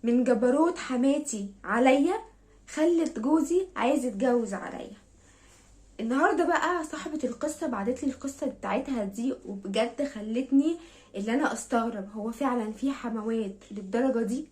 من جبروت حماتي عليا خلت جوزي عايز يتجوز عليا. النهارده بقى صاحبة القصة بعتت لي القصة بتاعتها دي، وبجد خلتني اللي انا استغرب، هو فعلا في حموات للدرجة دي؟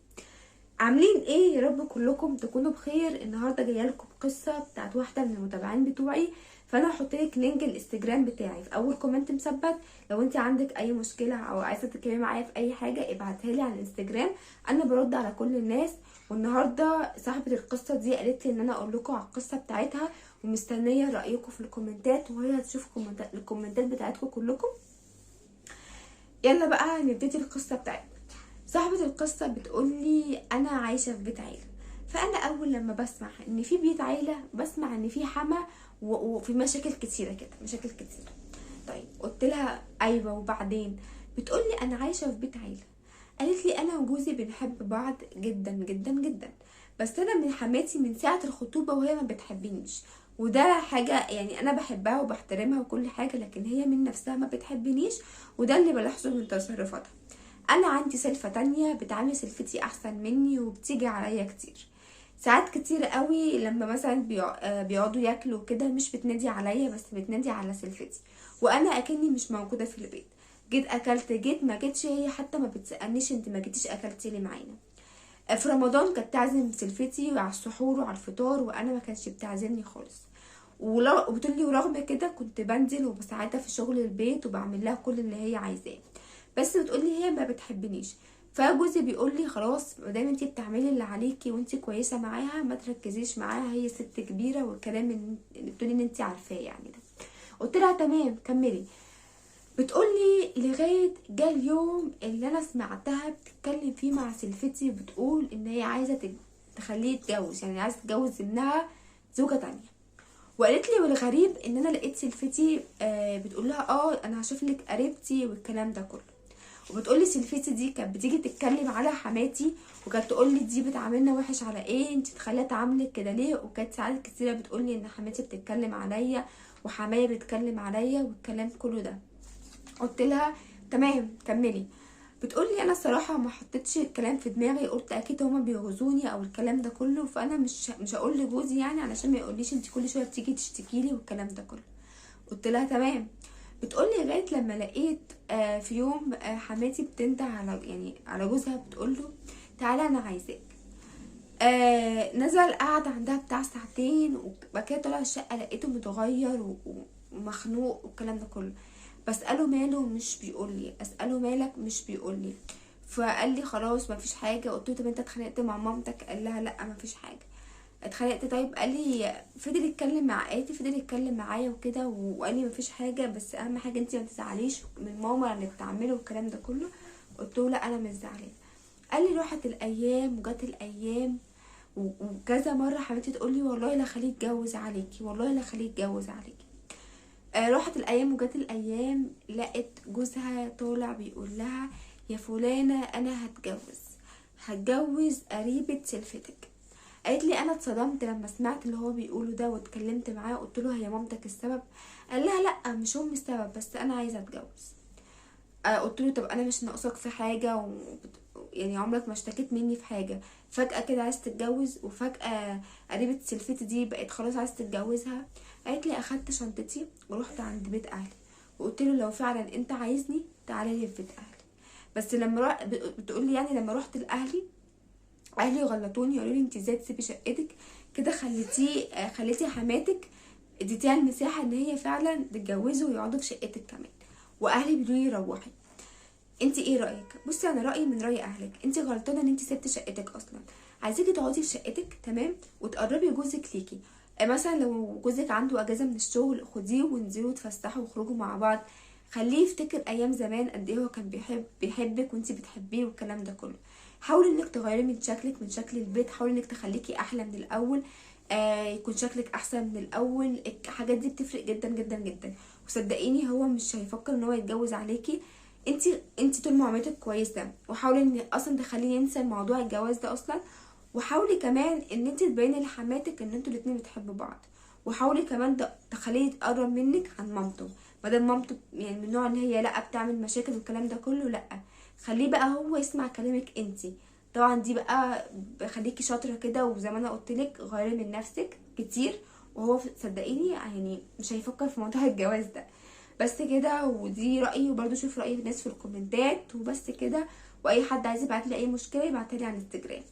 عاملين ايه يا رب كلكم تكونوا بخير. النهارده جايه لكم قصه بتاعت واحده من المتابعين بتوعي، فانا هحط لك لينك الانستجرام بتاعي في اول كومنت مثبت. لو انت عندك اي مشكله او عايزه تتكلمي معايا في اي حاجه ابعتها لي على الانستجرام، انا برد على كل الناس. والنهارده صاحبه القصه دي قالت لي ان انا اقول لكم على القصه بتاعتها، ومستنيه رايكم في الكومنتات، وهي هتشوف الكومنتات بتاعتكم كلكم. يلا بقى نبتدي القصه بتاعتنا. صاحبة القصة بتقولي أنا عايشة في بيت عيلة، فأنا أول لما بسمع إن في بيت عيلة بسمع إن في حما وفي مشاكل كتيرة كده، مشاكل كتيرة. طيب قلت لها أيوة وبعدين؟ بتقولي أنا عايشة في بيت عيلة. قالت لي أنا وجوزي بنحب بعض جدا جدا جدا، بس أنا من حماتي من ساعة الخطوبة وهي ما بتحبنيش، وده حاجة يعني أنا بحبها وبحترمها وكل حاجة، لكن هي من نفسها ما بتحبنيش، وده اللي بلاحظه من تصرفاتها. انا عندي سلفة تانية بتعامل سلفتي احسن مني وبتيجي عليا كتير. ساعات كتير قوي لما مثلا بيقعدوا ياكلوا كده مش بتنادي عليا بس بتنادي على سلفتي، وانا اكني مش موجودة في البيت. جيت اكلت، جيت ما جيتش، هي حتى ما بتسألنيش انت ما جيتيش اكلتي لي معانا. في رمضان كانت تعزم سلفتي على السحور وعلى الفطار، وانا ما كانتش بتعزمني خالص. وبتقولي ورغم كده كنت بنزل وبساعدها في شغل البيت وبعمل لها كل اللي هي عايزاه، بس بتقولي هي ما بتحبنيش. فجوزي بيقول لي خلاص مادام انتي بتعملي اللي عليكي وانتي كويسه معاها ما تركزيش معاها، هي ست كبيره، والكلام اللي بتقولي ان انتي عارفاه يعني ده. قلت لها تمام كملي. بتقولي لغايه جه اليوم اللي انا سمعتها بتتكلم فيه مع سلفتي، بتقول ان هي عايزه تخليه يتجوز، يعني عايزه تتجوز ابنها زوجه تانية. وقالت لي والغريب ان انا لقيت سلفتي بتقول لها انا هشوف لك قريبتي والكلام ده كله. وبتقولي سلفتي دي كانت بتيجي تتكلم على حماتي، وكانت تقولي دي بتعاملنا وحش على ايه، انت تخليها تعاملك كده ليه. وكانت ساعات كتيره بتقولي ان حماتي بتتكلم عليا وحماية بتتكلم عليا والكلام كله ده. قلت لها تمام كملي. بتقولي انا الصراحه ما حطيتش الكلام في دماغي، قلت اكيد هما بيغزوني او الكلام ده كله، فانا مش هقول لجوزي يعني علشان ما يقوليش انت كل شويه بتيجي تشتكي لي والكلام ده كله. قلت لها تمام. بتقولي لغايه لما لقيت في يوم حماتي بتنده على يعني على جوزها، بتقول له تعالى انا عايزاك. نزل قعد عندها بتاع ساعتين، وبعد كده طلع الشقه لقيته متغير ومخنوق والكلام ده كله. بسأله ماله مش بيقولي، اسأله مالك مش بيقولي. فقال لي خلاص مفيش حاجه. قلت له طب انت اتخانقت مع مامتك؟ قال لها لا مفيش حاجه. اتخانقت طيب؟ قال لي فضل يتكلم مع ايتي، فضل يتكلم معايا وكده، وقال لي مفيش حاجه بس اهم حاجه انت ما تزعليش من ماما اللي بتعمله والكلام ده كله. قلت له لا انا مش زعلانه. قال لي راحت الايام وجت الايام، وكذا مره حبيبتي تقول لي والله لا خليه يتجوز عليكي، والله لا خليه يتجوز عليكي. راحت الايام وجت الايام، لقت جوزها طالع بيقول لها يا فلانه انا هتجوز قريبه سلفتك. قالت لي انا اتصدمت لما سمعت اللي هو بيقوله ده، واتكلمت معاه قلت له هي مامتك السبب؟ قال لها لا مش امي السبب بس انا عايزه اتجوز. قلت له طب انا مش ناقصك في حاجه يعني عمرك ما اشتكيت مني في حاجه، فجاه كده عايز تتجوز، وفجاه قريبه سلفتي دي بقت خلاص عايز تتجوزها. قالت لي اخدت شنطتي ورحت عند بيت اهلي، وقلت له لو فعلا انت عايزني تعالى لي في بيت اهلي. بس لما بتقول لي يعني لما رحت لاهلي، اهلي غلطوني قالوا لي انت ازاي تسيبي شقتك كده، خليتي حماتك اديتيها المساحه ان هي فعلا تتجوزوا ويقعدوا في شقتك كمان، واهلي بيقولوا لي روحي. انت ايه رايك؟ بصي انا رايي من راي اهلك، انت غلطانه ان انت سبتي شقتك اصلا. عايزاكي تقعدي في شقتك تمام، وتقربي جوزك ليكي. مثلا لو جوزك عنده اجازه من الشغل خديه وانزلوا اتفسحوا وخرجوا مع بعض، خليه يفتكر ايام زمان قد ايه هو كان بيحبك وانت بتحبيه والكلام ده كله. حاولي انك تغيري من شكلك، من شكل البيت، حاولي انك تخليكي احلى من الاول، يكون شكلك احسن من الاول. الحاجات دي بتفرق جدا جدا جدا، وصدقيني هو مش هيفكر ان هو يتجوز عليكي. انت طول ما عملتك كويسه، وحاولي ان اصلا تخليه ينسى موضوع الجواز ده اصلا. وحاولي كمان ان انت تبيني لحماتك ان انتوا الاتنين بتحبوا بعض، وحاولي كمان تخليه يتقرب منك عن مامته، مادام مامته يعني من النوع اللي هي لا بتعمل مشاكل والكلام ده كله، لا خليه بقى هو يسمع كلامك انت. طبعا دي بقى بخليكي شاطره كده، وزي ما انا قلتلك غيري من نفسك كتير، وهو صدقيني يعني مش هيفكر في موضوع الجواز ده. بس كده، ودي رايي، وبرده شوف راي الناس في الكومنتات، وبس كده. واي حد عايز يبعتلي اي مشكله يبعتها لي على الانستجرام.